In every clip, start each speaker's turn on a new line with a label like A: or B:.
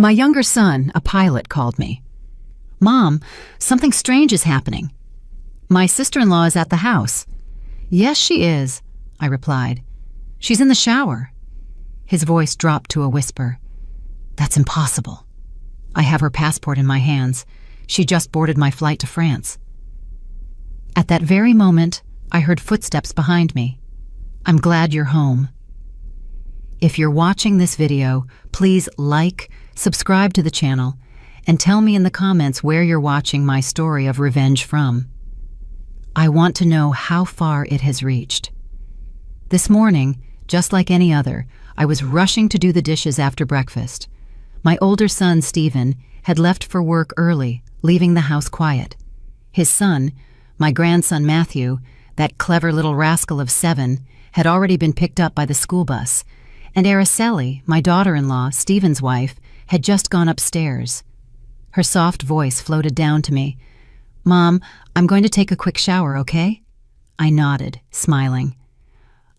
A: My younger son, a pilot, called me. "Mom, something strange is happening. My sister-in-law is at the house." "Yes, she is," I replied. "She's in the shower." His voice dropped to a whisper. "That's impossible. I have her passport in my hands. She just boarded my flight to France." At that very moment, I heard footsteps behind me. "I'm glad you're home." If you're watching this video, please like, subscribe to the channel, and tell me in the comments where you're watching my story of revenge from. I want to know how far it has reached. This morning, just like any other, I was rushing to do the dishes after breakfast. My older son, Stephen, had left for work early, leaving the house quiet. His son, my grandson Matthew, that clever little rascal of 7, had already been picked up by the school bus, and Araceli, my daughter-in-law, Stephen's wife, had just gone upstairs. Her soft voice floated down to me. "Mom, I'm going to take a quick shower, okay?" I nodded, smiling.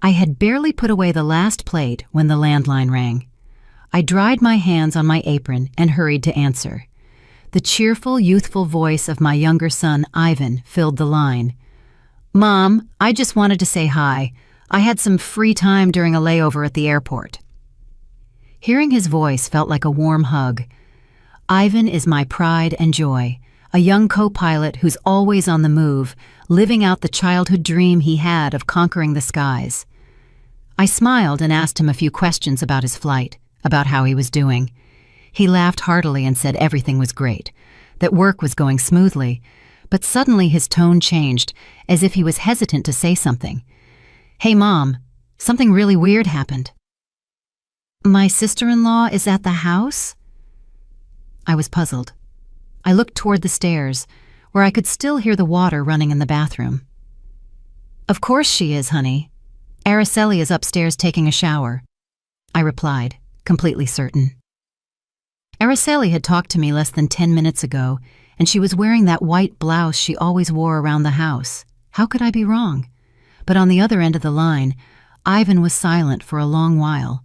A: I had barely put away the last plate when the landline rang. I dried my hands on my apron and hurried to answer. The cheerful, youthful voice of my younger son, Ivan, filled the line. "Mom, I just wanted to say hi. I had some free time during a layover at the airport." Hearing his voice felt like a warm hug. Ivan is my pride and joy, a young co-pilot who's always on the move, living out the childhood dream he had of conquering the skies. I smiled and asked him a few questions about his flight, about how he was doing. He laughed heartily and said everything was great, that work was going smoothly, but suddenly his tone changed, as if he was hesitant to say something. "Hey, Mom, something really weird happened." "My sister-in-law is at the house?" I was puzzled. I looked toward the stairs, where I could still hear the water running in the bathroom. "Of course she is, honey. Araceli is upstairs taking a shower," I replied, completely certain. Araceli had talked to me less than 10 minutes ago, and she was wearing that white blouse she always wore around the house. How could I be wrong? But on the other end of the line, Ivan was silent for a long while,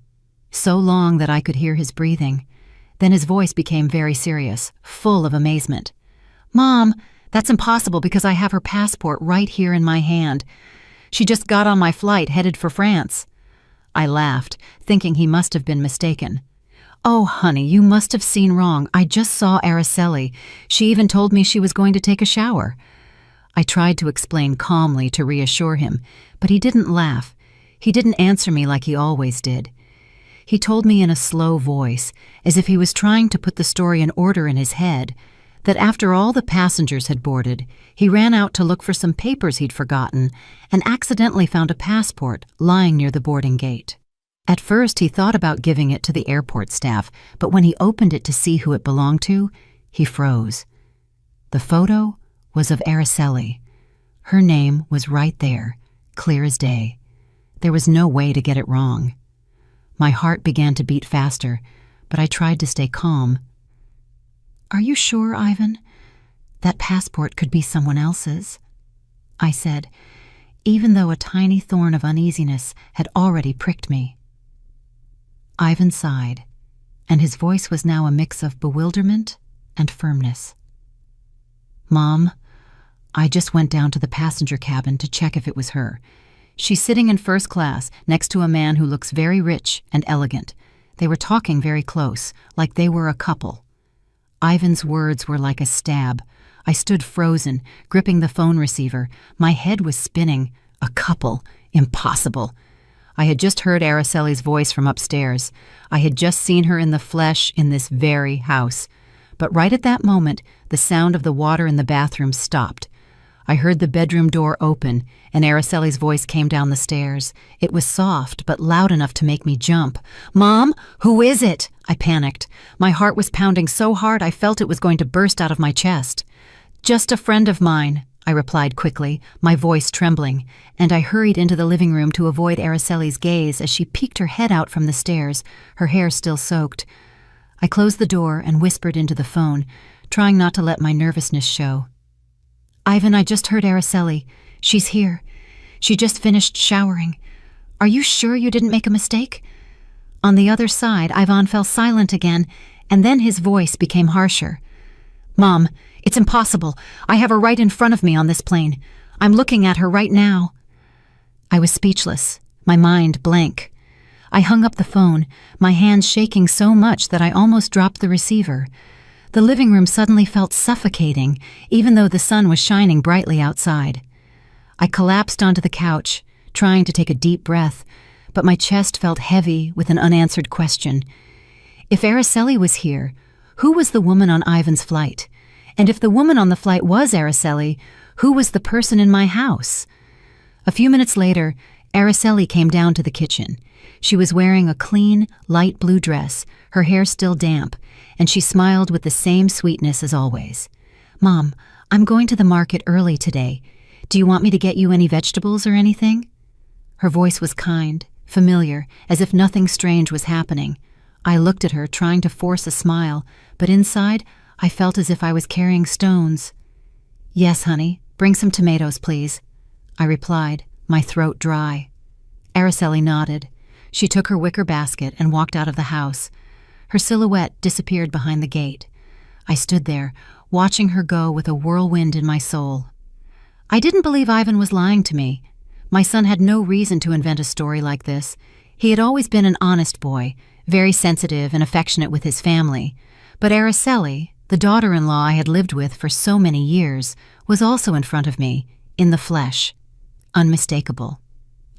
A: so long that I could hear his breathing. Then his voice became very serious, full of amazement. "Mom, that's impossible because I have her passport right here in my hand. She just got on my flight headed for France." I laughed, thinking he must have been mistaken. "Oh, honey, you must have seen wrong. I just saw Araceli. She even told me she was going to take a shower." I tried to explain calmly to reassure him, but he didn't laugh. He didn't answer me like he always did. He told me in a slow voice, as if he was trying to put the story in order in his head, that after all the passengers had boarded, he ran out to look for some papers he'd forgotten and accidentally found a passport lying near the boarding gate. At first, he thought about giving it to the airport staff, but when he opened it to see who it belonged to, he froze. The photo was of Araceli. Her name was right there, clear as day. There was no way to get it wrong. My heart began to beat faster, but I tried to stay calm. "Are you sure, Ivan? That passport could be someone else's," I said, even though a tiny thorn of uneasiness had already pricked me. Ivan sighed, and his voice was now a mix of bewilderment and firmness. "Mom, I just went down to the passenger cabin to check if it was her. She's sitting in first class next to a man who looks very rich and elegant. They were talking very close, like they were a couple." Ivan's words were like a stab. I stood frozen, gripping the phone receiver. My head was spinning. A couple? Impossible. I had just heard Araceli's voice from upstairs. I had just seen her in the flesh in this very house. But right at that moment, the sound of the water in the bathroom stopped. I heard the bedroom door open, and Araceli's voice came down the stairs. It was soft, but loud enough to make me jump. "Mom, who is it?" I panicked. My heart was pounding so hard I felt it was going to burst out of my chest. "Just a friend of mine," I replied quickly, my voice trembling, and I hurried into the living room to avoid Araceli's gaze as she peeked her head out from the stairs, her hair still soaked. I closed the door and whispered into the phone, trying not to let my nervousness show. "Ivan, I just heard Araceli. She's here. She just finished showering. Are you sure you didn't make a mistake?" On the other side, Ivan fell silent again, and then his voice became harsher. "Mom, it's impossible. I have her right in front of me on this plane. I'm looking at her right now." I was speechless, my mind blank. I hung up the phone, my hands shaking so much that I almost dropped the receiver. The living room suddenly felt suffocating, even though the sun was shining brightly outside. I collapsed onto the couch, trying to take a deep breath, but my chest felt heavy with an unanswered question. If Araceli was here, who was the woman on Ivan's flight? And if the woman on the flight was Araceli, who was the person in my house? A few minutes later, Araceli came down to the kitchen. She was wearing a clean, light blue dress, her hair still damp, and she smiled with the same sweetness as always. "Mom, I'm going to the market early today. Do you want me to get you any vegetables or anything?" Her voice was kind, familiar, as if nothing strange was happening. I looked at her, trying to force a smile, but inside, I felt as if I was carrying stones. "Yes, honey, bring some tomatoes, please," I replied, my throat dry. Araceli nodded. She took her wicker basket and walked out of the house. Her silhouette disappeared behind the gate. I stood there, watching her go with a whirlwind in my soul. I didn't believe Ivan was lying to me. My son had no reason to invent a story like this. He had always been an honest boy, very sensitive and affectionate with his family. But Araceli, the daughter-in-law I had lived with for so many years, was also in front of me, in the flesh. Unmistakable.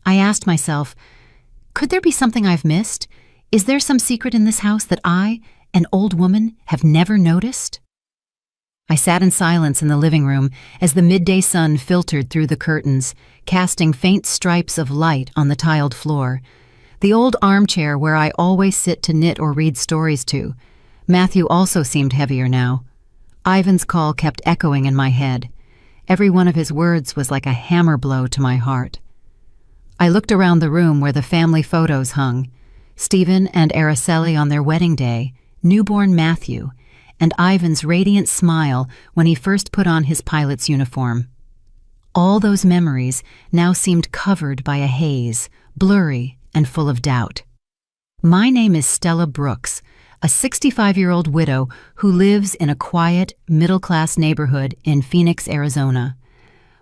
A: I asked myself, could there be something I've missed? Is there some secret in this house that I, an old woman, have never noticed? I sat in silence in the living room as the midday sun filtered through the curtains, casting faint stripes of light on the tiled floor. The old armchair where I always sit to knit or read stories to. Matthew also seemed heavier now. Ivan's call kept echoing in my head. Every one of his words was like a hammer blow to my heart. I looked around the room where the family photos hung. Stephen and Araceli on their wedding day, newborn Matthew, and Ivan's radiant smile when he first put on his pilot's uniform. All those memories now seemed covered by a haze, blurry and full of doubt. My name is Stella Brooks, a 65-year-old widow who lives in a quiet, middle-class neighborhood in Phoenix, Arizona.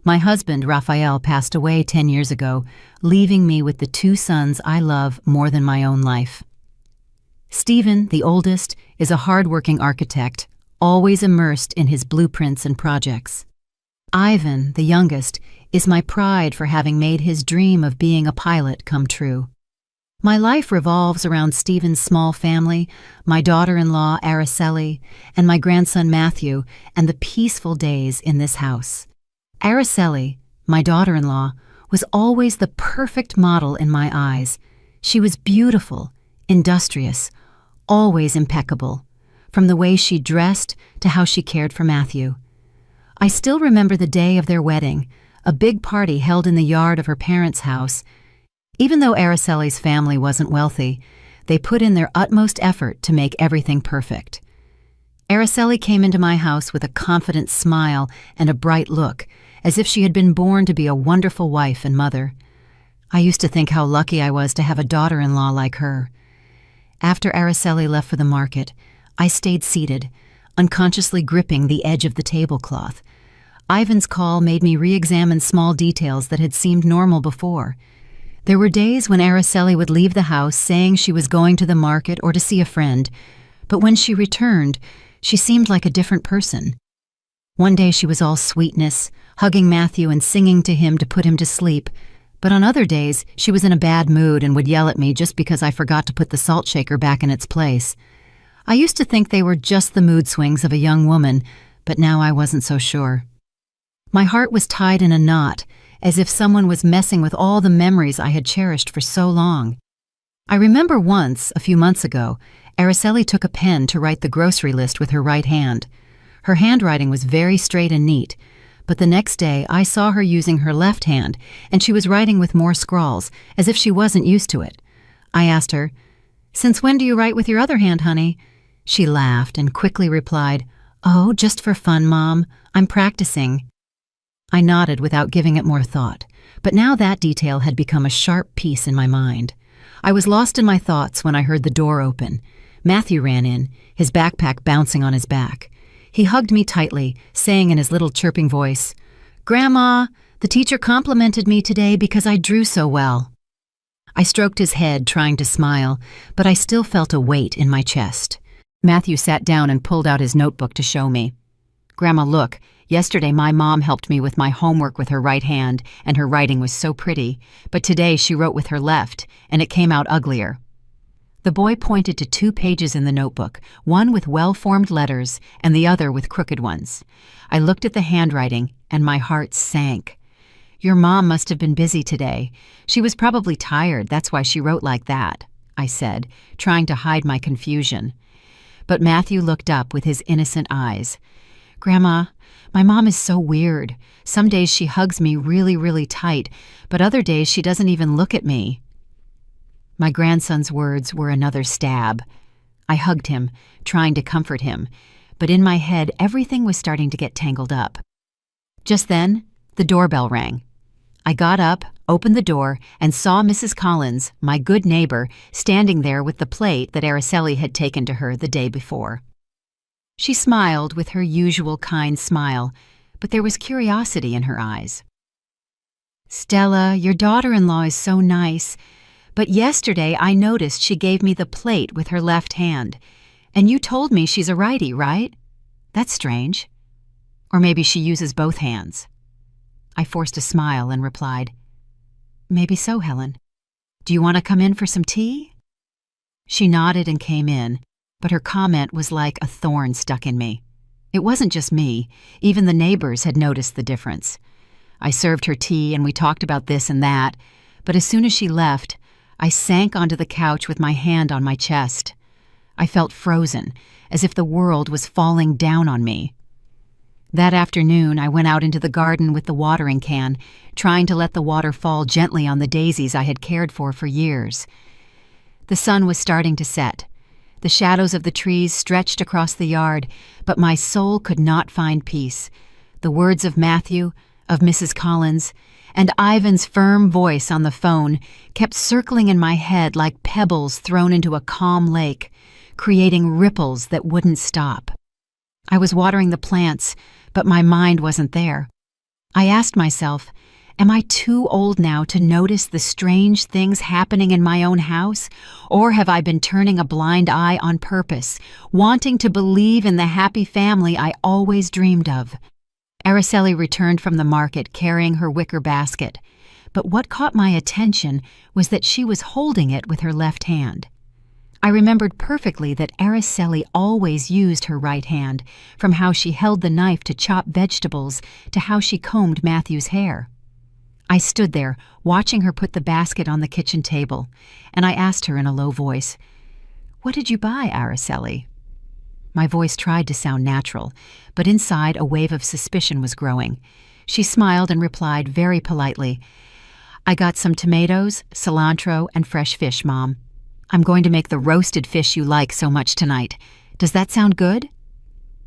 A: My husband, Raphael, passed away 10 years ago, leaving me with the two sons I love more than my own life. Stephen, the oldest, is a hard-working architect, always immersed in his blueprints and projects. Ivan, the youngest, is my pride for having made his dream of being a pilot come true. My life revolves around Stephen's small family, my daughter-in-law, Araceli, and my grandson, Matthew, and the peaceful days in this house. Araceli, my daughter-in-law, was always the perfect model in my eyes. She was beautiful, industrious, always impeccable, from the way she dressed to how she cared for Matthew. I still remember the day of their wedding, a big party held in the yard of her parents' house. Even though Araceli's family wasn't wealthy, they put in their utmost effort to make everything perfect. Araceli came into my house with a confident smile and a bright look, as if she had been born to be a wonderful wife and mother. I used to think how lucky I was to have a daughter-in-law like her. After Araceli left for the market, I stayed seated, unconsciously gripping the edge of the tablecloth. Ivan's call made me re-examine small details that had seemed normal before. There were days when Araceli would leave the house saying she was going to the market or to see a friend, but when she returned, she seemed like a different person. One day she was all sweetness, hugging Matthew and singing to him to put him to sleep, but on other days she was in a bad mood and would yell at me just because I forgot to put the salt shaker back in its place. I used to think they were just the mood swings of a young woman, but now I wasn't so sure. My heart was tied in a knot, as if someone was messing with all the memories I had cherished for so long. I remember once, a few months ago, Araceli took a pen to write the grocery list with her right hand. Her handwriting was very straight and neat, but the next day I saw her using her left hand, and she was writing with more scrawls, as if she wasn't used to it. I asked her, "Since when do you write with your other hand, honey?" She laughed and quickly replied, "Oh, just for fun, Mom. I'm practicing." I nodded without giving it more thought, but now that detail had become a sharp piece in my mind. I was lost in my thoughts when I heard the door open. Matthew ran in, his backpack bouncing on his back. He hugged me tightly, saying in his little chirping voice, "Grandma, the teacher complimented me today because I drew so well." I stroked his head, trying to smile, but I still felt a weight in my chest. Matthew sat down and pulled out his notebook to show me. "Grandma, look, yesterday my mom helped me with my homework with her right hand, and her writing was so pretty, but today she wrote with her left, and it came out uglier." The boy pointed to 2 pages in the notebook, one with well-formed letters and the other with crooked ones. I looked at the handwriting, and my heart sank. "Your mom must have been busy today. She was probably tired, that's why she wrote like that," I said, trying to hide my confusion. But Matthew looked up with his innocent eyes. "Grandma, my mom is so weird. Some days she hugs me really, really tight, but other days she doesn't even look at me." My grandson's words were another stab. I hugged him, trying to comfort him, but in my head everything was starting to get tangled up. Just then, the doorbell rang. I got up, opened the door, and saw Mrs. Collins, my good neighbor, standing there with the plate that Araceli had taken to her the day before. She smiled with her usual kind smile, but there was curiosity in her eyes. "Stella, your daughter-in-law is so nice, but yesterday I noticed she gave me the plate with her left hand, and you told me she's a righty, right? That's strange. Or maybe she uses both hands." I forced a smile and replied, "Maybe so, Helen. Do you want to come in for some tea?" She nodded and came in, but her comment was like a thorn stuck in me. It wasn't just me, even the neighbors had noticed the difference. I served her tea and we talked about this and that, but as soon as she left, I sank onto the couch with my hand on my chest. I felt frozen, as if the world was falling down on me. That afternoon, I went out into the garden with the watering can, trying to let the water fall gently on the daisies I had cared for years. The sun was starting to set. The shadows of the trees stretched across the yard, but my soul could not find peace. The words of Matthew, of Mrs. Collins, and Ivan's firm voice on the phone kept circling in my head like pebbles thrown into a calm lake, creating ripples that wouldn't stop. I was watering the plants, but my mind wasn't there. I asked myself, am I too old now to notice the strange things happening in my own house? Or have I been turning a blind eye on purpose, wanting to believe in the happy family I always dreamed of? Araceli returned from the market carrying her wicker basket, but what caught my attention was that she was holding it with her left hand. I remembered perfectly that Araceli always used her right hand, from how she held the knife to chop vegetables to how she combed Matthew's hair. I stood there, watching her put the basket on the kitchen table, and I asked her in a low voice, "What did you buy, Araceli?" My voice tried to sound natural, but inside a wave of suspicion was growing. She smiled and replied very politely, "I got some tomatoes, cilantro, and fresh fish, Mom. I'm going to make the roasted fish you like so much tonight. Does that sound good?"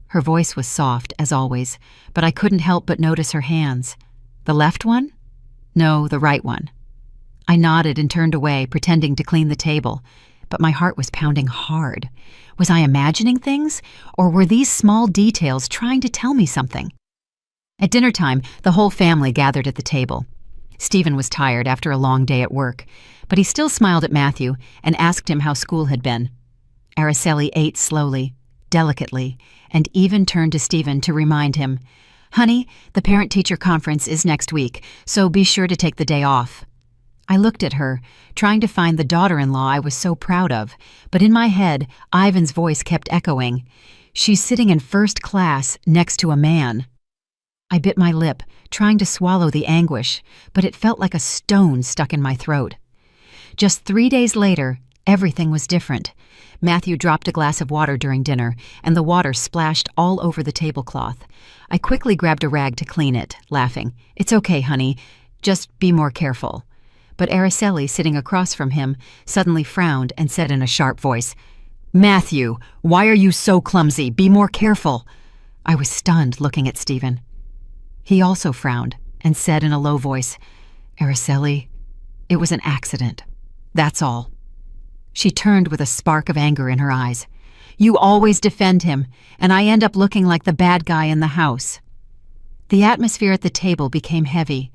A: Her voice was soft, as always, but I couldn't help but notice her hands. The left one? No, the right one. I nodded and turned away, pretending to clean the table, but my heart was pounding hard. Was I imagining things, or were these small details trying to tell me something? At dinner time, the whole family gathered at the table. Stephen was tired after a long day at work, but he still smiled at Matthew and asked him how school had been. Araceli ate slowly, delicately, and even turned to Stephen to remind him, "Honey, the parent-teacher conference is next week, so be sure to take the day off." I looked at her, trying to find the daughter-in-law I was so proud of, but in my head, Ivan's voice kept echoing, "She's sitting in first class next to a man." I bit my lip, trying to swallow the anguish, but it felt like a stone stuck in my throat. Just 3 days later, everything was different. Matthew dropped a glass of water during dinner, and the water splashed all over the tablecloth. I quickly grabbed a rag to clean it, laughing, "It's okay, honey. Just be more careful." But Araceli, sitting across from him, suddenly frowned and said in a sharp voice, "Matthew, why are you so clumsy? Be more careful." I was stunned, looking at Stephen. He also frowned and said in a low voice, "Araceli, it was an accident. That's all." She turned with a spark of anger in her eyes. "You always defend him, and I end up looking like the bad guy in the house." The atmosphere at the table became heavy.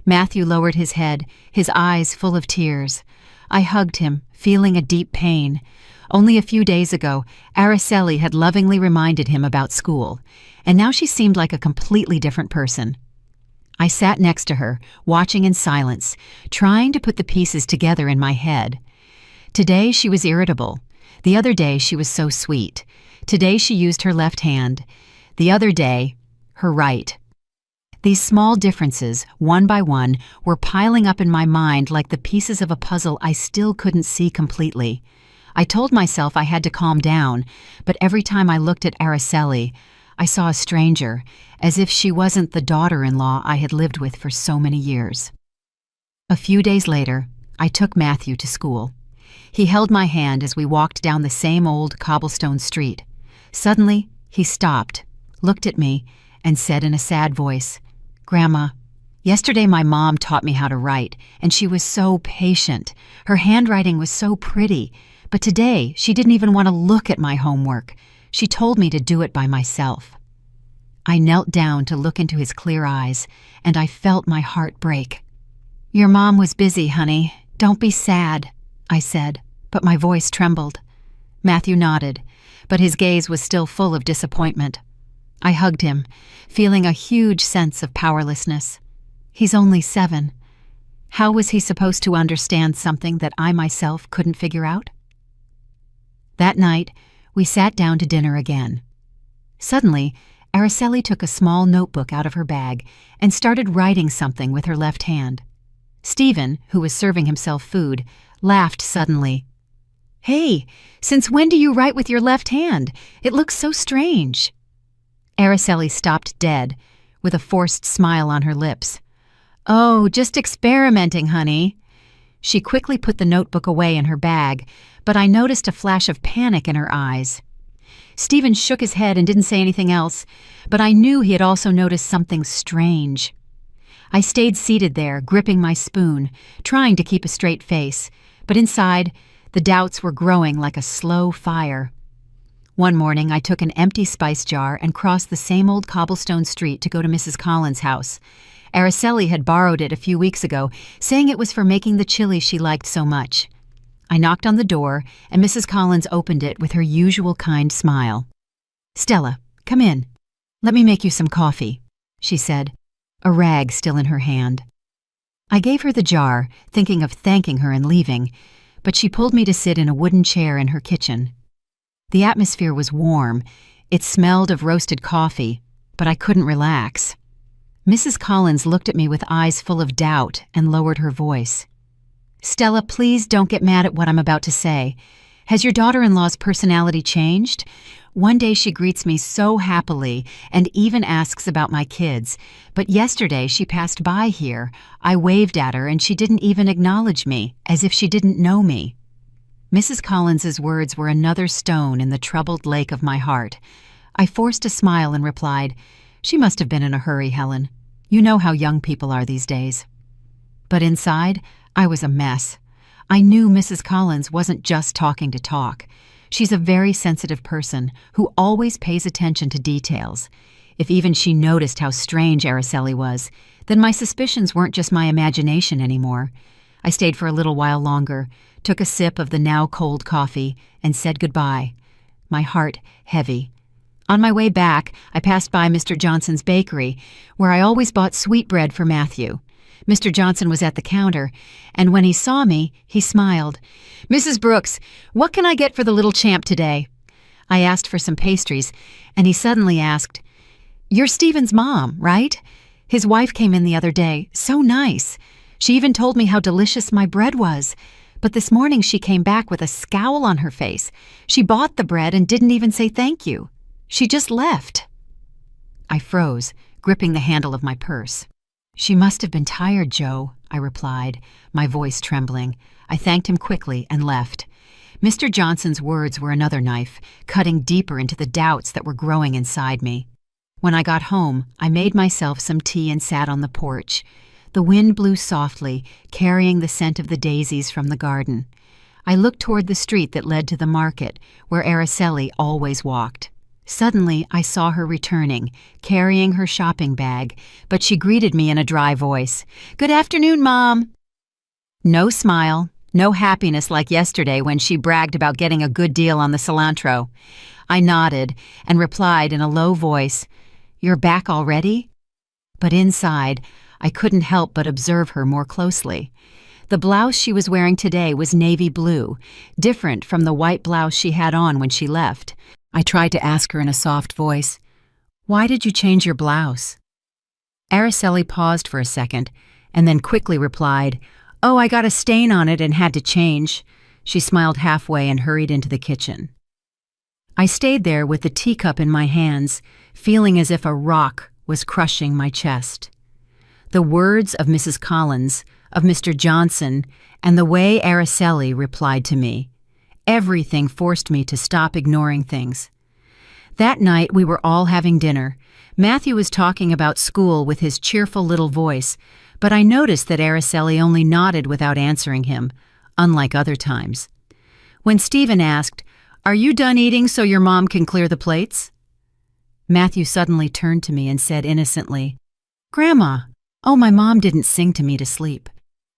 A: Matthew lowered his head, his eyes full of tears. I hugged him, feeling a deep pain. Only a few days ago, Araceli had lovingly reminded him about school, and now she seemed like a completely different person. I sat next to her, watching in silence, trying to put the pieces together in my head. Today she was irritable. The other day she was so sweet. Today she used her left hand. The other day, her right. These small differences, one by one, were piling up in my mind like the pieces of a puzzle I still couldn't see completely. I told myself I had to calm down, but every time I looked at Araceli, I saw a stranger, as if she wasn't the daughter-in-law I had lived with for so many years. A few days later, I took Matthew to school. He held my hand as we walked down the same old cobblestone street. Suddenly, he stopped, looked at me, and said in a sad voice, "Grandma, yesterday my mom taught me how to write, and she was so patient. Her handwriting was so pretty, but today she didn't even want to look at my homework. She told me to do it by myself." I knelt down to look into his clear eyes, and I felt my heart break. "Your mom was busy, honey. Don't be sad," I said, but my voice trembled. Matthew nodded, but his gaze was still full of disappointment. I hugged him, feeling a huge sense of powerlessness. He's only 7. How was he supposed to understand something that I myself couldn't figure out? That night, we sat down to dinner again. Suddenly, Araceli took a small notebook out of her bag and started writing something with her left hand. Stephen, who was serving himself food, laughed suddenly. "Hey, since when do you write with your left hand? It looks so strange." Araceli stopped dead, with a forced smile on her lips. "Oh, just experimenting, honey." She quickly put the notebook away in her bag, but I noticed a flash of panic in her eyes. Stephen shook his head and didn't say anything else, but I knew he had also noticed something strange. I stayed seated there, gripping my spoon, trying to keep a straight face, but inside, the doubts were growing like a slow fire. One morning, I took an empty spice jar and crossed the same old cobblestone street to go to Mrs. Collins' house. Araceli had borrowed it a few weeks ago, saying it was for making the chili she liked so much. I knocked on the door, and Mrs. Collins opened it with her usual kind smile. "Stella, come in. Let me make you some coffee," she said, a rag still in her hand. I gave her the jar, thinking of thanking her and leaving, but she pulled me to sit in a wooden chair in her kitchen. The atmosphere was warm. It smelled of roasted coffee, but I couldn't relax. Mrs. Collins looked at me with eyes full of doubt and lowered her voice. "Stella, please don't get mad at what I'm about to say. Has your daughter-in-law's personality changed? One day she greets me so happily and even asks about my kids, but yesterday she passed by here. I waved at her and she didn't even acknowledge me, as if she didn't know me." Mrs. Collins's words were another stone in the troubled lake of my heart. I forced a smile and replied, "She must have been in a hurry, Helen. You know how young people are these days." But inside, I was a mess. I knew Mrs. Collins wasn't just talking to talk. She's a very sensitive person who always pays attention to details. If even she noticed how strange Araceli was, then my suspicions weren't just my imagination anymore. I stayed for a little while longer, took a sip of the now cold coffee, and said goodbye, my heart heavy. On my way back, I passed by Mr. Johnson's bakery, where I always bought sweetbread for Matthew. Mr. Johnson was at the counter, and when he saw me, he smiled. "Mrs. Brooks, what can I get for the little champ today?" I asked for some pastries, and he suddenly asked, "You're Stephen's mom, right? His wife came in the other day. So nice. She even told me how delicious my bread was. But this morning she came back with a scowl on her face. She bought the bread and didn't even say thank you. She just left." I froze, gripping the handle of my purse. "She must have been tired, Joe," I replied, my voice trembling. I thanked him quickly and left. Mr. Johnson's words were another knife, cutting deeper into the doubts that were growing inside me. When I got home, I made myself some tea and sat on the porch. The wind blew softly, carrying the scent of the daisies from the garden. I looked toward the street that led to the market, where Araceli always walked. Suddenly, I saw her returning, carrying her shopping bag, but she greeted me in a dry voice. "Good afternoon, Mom." No smile, no happiness like yesterday when she bragged about getting a good deal on the cilantro. I nodded and replied in a low voice, "You're back already?" But inside, I couldn't help but observe her more closely. The blouse she was wearing today was navy blue, different from the white blouse she had on when she left. I tried to ask her in a soft voice, "Why did you change your blouse?" Araceli paused for a second, and then quickly replied, "Oh, I got a stain on it and had to change." She smiled halfway and hurried into the kitchen. I stayed there with the teacup in my hands, feeling as if a rock was crushing my chest. The words of Mrs. Collins, of Mr. Johnson, and the way Araceli replied to me, everything forced me to stop ignoring things. That night we were all having dinner. Matthew was talking about school with his cheerful little voice, but I noticed that Araceli only nodded without answering him, unlike other times. When Stephen asked, "Are you done eating so your mom can clear the plates?" Matthew suddenly turned to me and said innocently, "Grandma, oh, my mom didn't sing to me to sleep.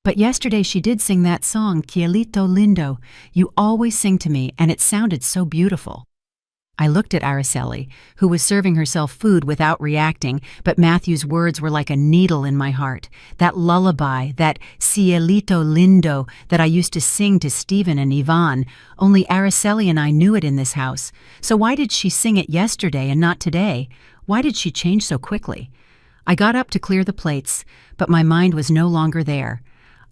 A: But yesterday she did sing that song, Cielito Lindo. You always sing to me, and it sounded so beautiful." I looked at Araceli, who was serving herself food without reacting, but Matthew's words were like a needle in my heart. That lullaby, that Cielito Lindo that I used to sing to Stephen and Yvonne, only Araceli and I knew it in this house. So why did she sing it yesterday and not today? Why did she change so quickly? I got up to clear the plates, but my mind was no longer there.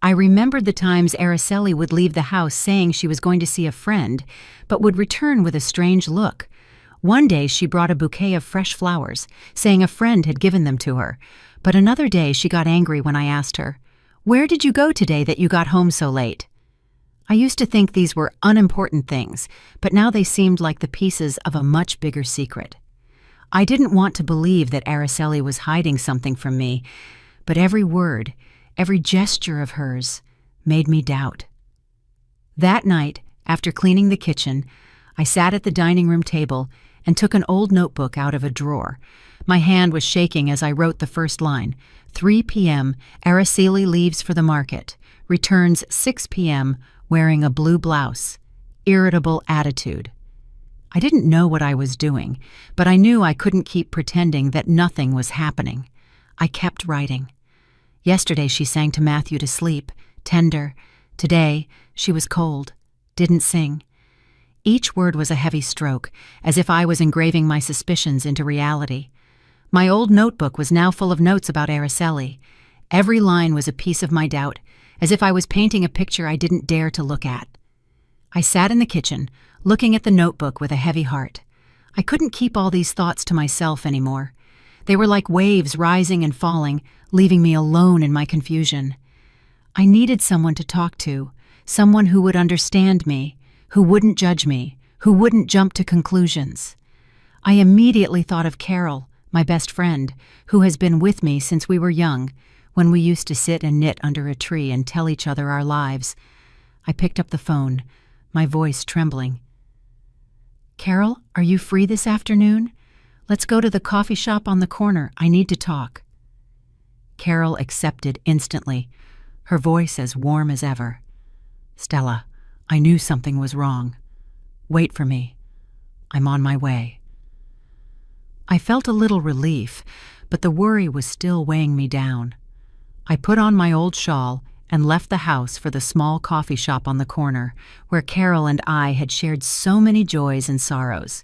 A: I remembered the times Araceli would leave the house saying she was going to see a friend, but would return with a strange look. One day she brought a bouquet of fresh flowers, saying a friend had given them to her, but another day she got angry when I asked her, "Where did you go today that you got home so late?" I used to think these were unimportant things, but now they seemed like the pieces of a much bigger secret. I didn't want to believe that Araceli was hiding something from me, but every word, every gesture of hers made me doubt. That night, after cleaning the kitchen, I sat at the dining room table and took an old notebook out of a drawer. My hand was shaking as I wrote the first line. 3 p.m., Araceli leaves for the market. Returns 6 p.m., wearing a blue blouse. Irritable attitude. I didn't know what I was doing, but I knew I couldn't keep pretending that nothing was happening. I kept writing. Yesterday she sang to Matthew to sleep, tender. Today she was cold, didn't sing. Each word was a heavy stroke, as if I was engraving my suspicions into reality. My old notebook was now full of notes about Araceli. Every line was a piece of my doubt, as if I was painting a picture I didn't dare to look at. I sat in the kitchen, looking at the notebook with a heavy heart. I couldn't keep all these thoughts to myself anymore. They were like waves rising and falling, leaving me alone in my confusion. I needed someone to talk to, someone who would understand me, who wouldn't judge me, who wouldn't jump to conclusions. I immediately thought of Carol, my best friend, who has been with me since we were young, when we used to sit and knit under a tree and tell each other our lives. I picked up the phone, my voice trembling. "Carol, are you free this afternoon? Let's go to the coffee shop on the corner. I need to talk." Carol accepted instantly, her voice as warm as ever. "Stella, I knew something was wrong. Wait for me. I'm on my way." I felt a little relief, but the worry was still weighing me down. I put on my old shawl and left the house for the small coffee shop on the corner, where Carol and I had shared so many joys and sorrows.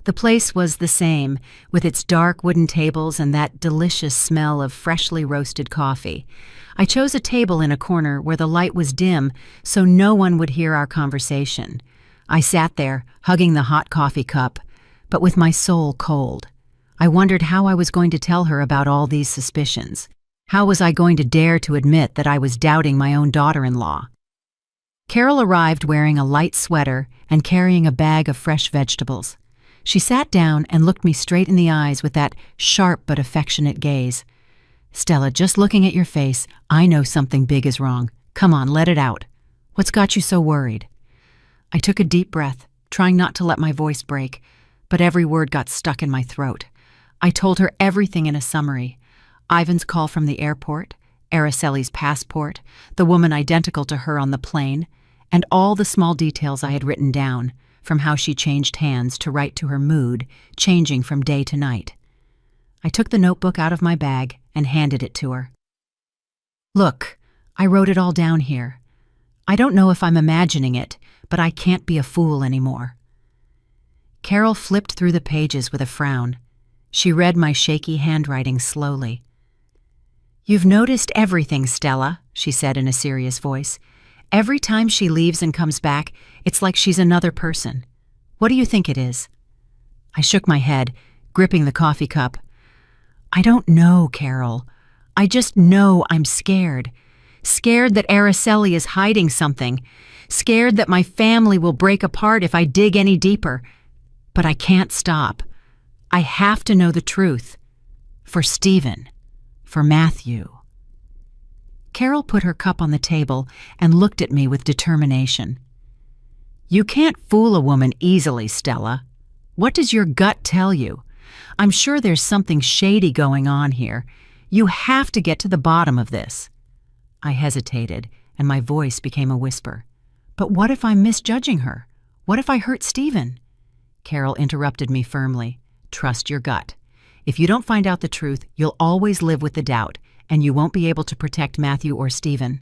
A: The place was the same, with its dark wooden tables and that delicious smell of freshly roasted coffee. I chose a table in a corner where the light was dim so no one would hear our conversation. I sat there, hugging the hot coffee cup, but with my soul cold. I wondered how I was going to tell her about all these suspicions. How was I going to dare to admit that I was doubting my own daughter-in-law? Carol arrived wearing a light sweater and carrying a bag of fresh vegetables. She sat down and looked me straight in the eyes with that sharp but affectionate gaze. "Stella, just looking at your face, I know something big is wrong. Come on, let it out. What's got you so worried?" I took a deep breath, trying not to let my voice break, but every word got stuck in my throat. I told her everything in a summary. Ivan's call from the airport, Araceli's passport, the woman identical to her on the plane, and all the small details I had written down, from how she changed hands to right to her mood, changing from day to night. I took the notebook out of my bag and handed it to her. Look, I wrote it all down here. I don't know if I'm imagining it, but I can't be a fool anymore. Carol flipped through the pages with a frown. She read my shaky handwriting slowly. "You've noticed everything, Stella," she said in a serious voice. "Every time she leaves and comes back, it's like she's another person. What do you think it is?" I shook my head, gripping the coffee cup. "I don't know, Carol. I just know I'm scared. Scared that Araceli is hiding something. Scared that my family will break apart if I dig any deeper. But I can't stop. I have to know the truth. For Stephen. For Matthew." Carol put her cup on the table and looked at me with determination. "You can't fool a woman easily, Stella. What does your gut tell you? I'm sure there's something shady going on here. You have to get to the bottom of this." I hesitated, and my voice became a whisper. "But what if I'm misjudging her? What if I hurt Stephen?" Carol interrupted me firmly. "Trust your gut. If you don't find out the truth, you'll always live with the doubt, and you won't be able to protect Matthew or Stephen."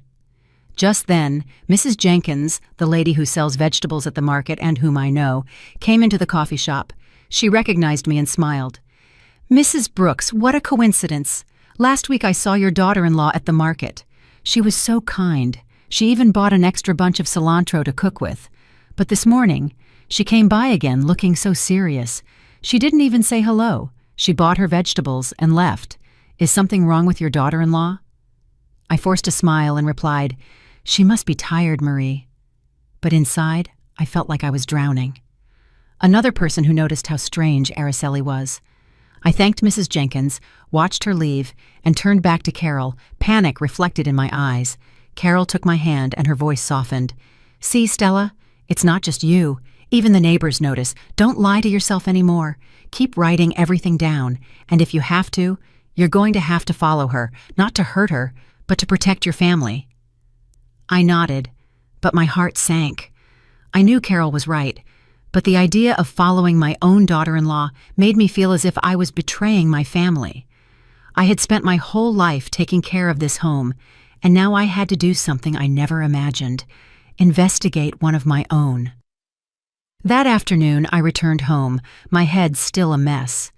A: Just then, Mrs. Jenkins, the lady who sells vegetables at the market and whom I know, came into the coffee shop. She recognized me and smiled. "Mrs. Brooks, what a coincidence. Last week I saw your daughter-in-law at the market. She was so kind. She even bought an extra bunch of cilantro to cook with. But this morning, she came by again looking so serious. She didn't even say hello. She bought her vegetables and left. Is something wrong with your daughter-in-law?" I forced a smile and replied, "She must be tired, Marie." But inside, I felt like I was drowning. Another person who noticed how strange Araceli was. I thanked Mrs. Jenkins, watched her leave, and turned back to Carol, panic reflected in my eyes. Carol took my hand and her voice softened. "See, Stella, it's not just you. Even the neighbors notice. Don't lie to yourself anymore. Keep writing everything down, and if you have to, you're going to have to follow her, not to hurt her, but to protect your family." I nodded, but my heart sank. I knew Carol was right, but the idea of following my own daughter-in-law made me feel as if I was betraying my family. I had spent my whole life taking care of this home, and now I had to do something I never imagined: investigate one of my own. That afternoon, I returned home, my head still a mess.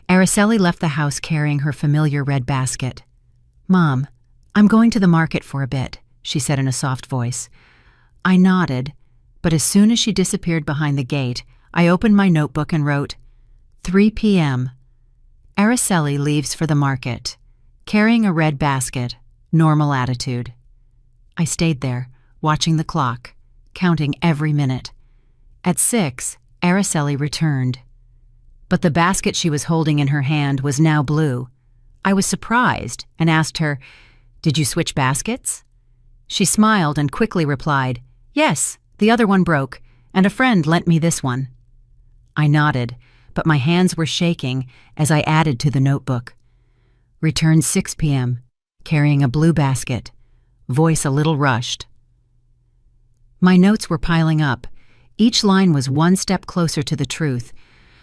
A: Araceli left the house carrying her familiar red basket. "Mom, I'm going to the market for a bit," she said in a soft voice. I nodded, but as soon as she disappeared behind the gate, I opened my notebook and wrote, 3 p.m. Araceli leaves for the market, carrying a red basket, normal attitude. I stayed there, watching the clock, counting every minute. At 6, Araceli returned. But the basket she was holding in her hand was now blue. I was surprised and asked her, "Did you switch baskets?" She smiled and quickly replied, "Yes, the other one broke, and a friend lent me this one." I nodded, but my hands were shaking as I added to the notebook. Returned 6 p.m., carrying a blue basket, voice a little rushed. My notes were piling up. Each line was one step closer to the truth,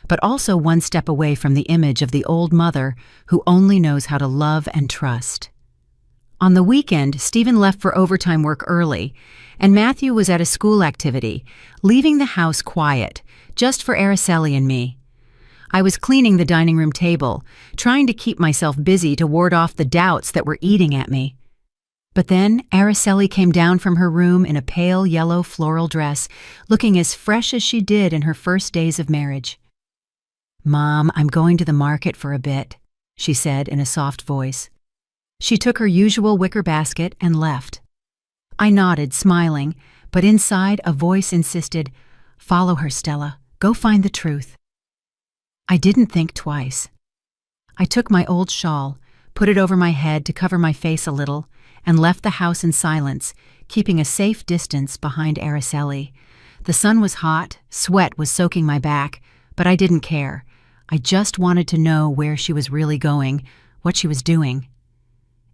A: but also one step away from the image of the old mother who only knows how to love and trust. On the weekend, Stephen left for overtime work early, and Matthew was at a school activity, leaving the house quiet, just for Araceli and me. I was cleaning the dining room table, trying to keep myself busy to ward off the doubts that were eating at me. But then Araceli came down from her room in a pale yellow floral dress, looking as fresh as she did in her first days of marriage. "Mom, I'm going to the market for a bit," she said in a soft voice. She took her usual wicker basket and left. I nodded, smiling, but inside a voice insisted, "Follow her, Stella. Go find the truth." I didn't think twice. I took my old shawl, put it over my head to cover my face a little, and left the house in silence, keeping a safe distance behind Araceli. The sun was hot, sweat was soaking my back, but I didn't care. I just wanted to know where she was really going, what she was doing.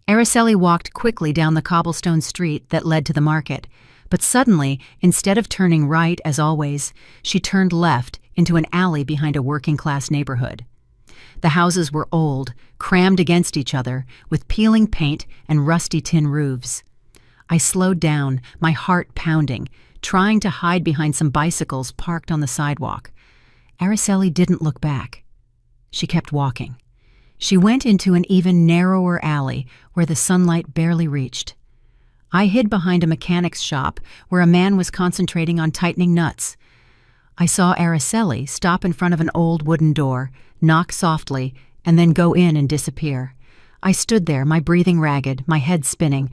A: Araceli walked quickly down the cobblestone street that led to the market, but suddenly, instead of turning right as always, she turned left into an alley behind a working-class neighborhood. The houses were old, crammed against each other, with peeling paint and rusty tin roofs. I slowed down, my heart pounding, trying to hide behind some bicycles parked on the sidewalk. Araceli didn't look back. She kept walking. She went into an even narrower alley where the sunlight barely reached. I hid behind a mechanic's shop where a man was concentrating on tightening nuts. I saw Araceli stop in front of an old wooden door, knock softly, and then go in and disappear. I stood there, my breathing ragged, my head spinning.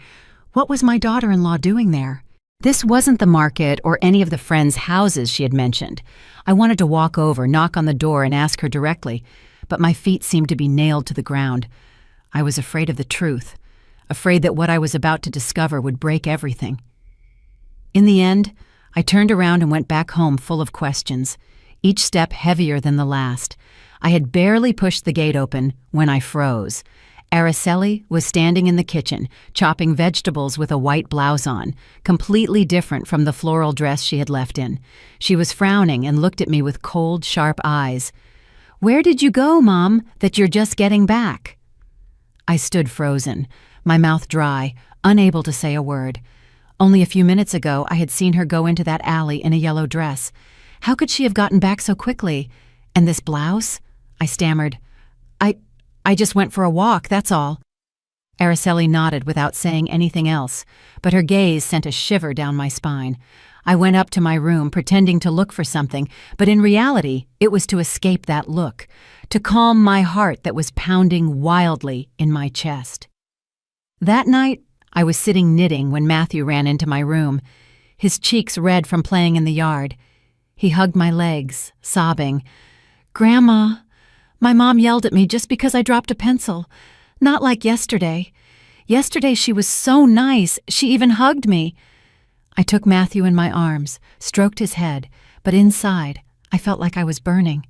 A: What was my daughter-in-law doing there? This wasn't the market or any of the friends' houses she had mentioned. I wanted to walk over, knock on the door, and ask her directly, but my feet seemed to be nailed to the ground. I was afraid of the truth, afraid that what I was about to discover would break everything. In the end, I turned around and went back home full of questions, each step heavier than the last. I had barely pushed the gate open when I froze. Araceli was standing in the kitchen, chopping vegetables with a white blouse on, completely different from the floral dress she had left in. She was frowning and looked at me with cold, sharp eyes. "Where did you go, Mom, that you're just getting back?" I stood frozen, my mouth dry, unable to say a word. Only a few minutes ago, I had seen her go into that alley in a yellow dress. How could she have gotten back so quickly? And this blouse? I stammered. I just went for a walk, that's all. Araceli nodded without saying anything else, but her gaze sent a shiver down my spine. I went up to my room, pretending to look for something, but in reality, it was to escape that look, to calm my heart that was pounding wildly in my chest. That night, I was sitting knitting when Matthew ran into my room, his cheeks red from playing in the yard. He hugged my legs, sobbing, "Grandma, my mom yelled at me just because I dropped a pencil. Not like yesterday. Yesterday she was so nice, she even hugged me." I took Matthew in my arms, stroked his head, but inside, I felt like I was burning.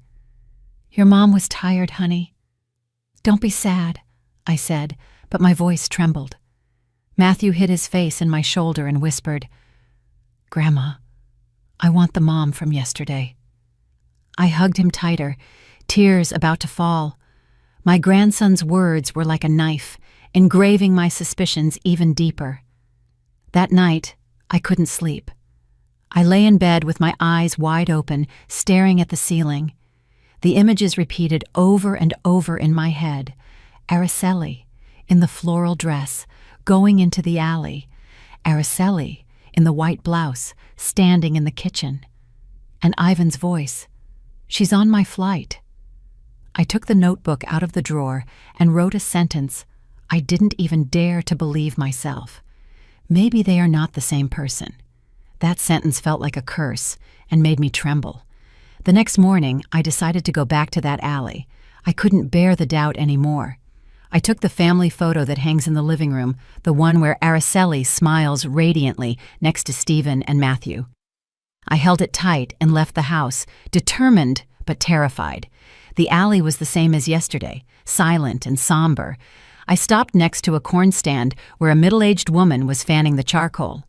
A: "Your mom was tired, honey." "Don't be sad," I said, but my voice trembled. Matthew hid his face in my shoulder and whispered, "Grandma, I want the mom from yesterday." I hugged him tighter, tears about to fall. My grandson's words were like a knife, engraving my suspicions even deeper. That night, I couldn't sleep. I lay in bed with my eyes wide open, staring at the ceiling. The images repeated over and over in my head. Araceli, in the floral dress, going into the alley. Araceli, in the white blouse, standing in the kitchen. And Ivan's voice. "She's on my flight." I took the notebook out of the drawer and wrote a sentence. I didn't even dare to believe myself. Maybe they are not the same person. That sentence felt like a curse and made me tremble. The next morning, I decided to go back to that alley. I couldn't bear the doubt anymore. I took the family photo that hangs in the living room, the one where Araceli smiles radiantly next to Stephen and Matthew. I held it tight and left the house, determined but terrified. The alley was the same as yesterday, silent and somber. I stopped next to a corn stand where a middle-aged woman was fanning the charcoal.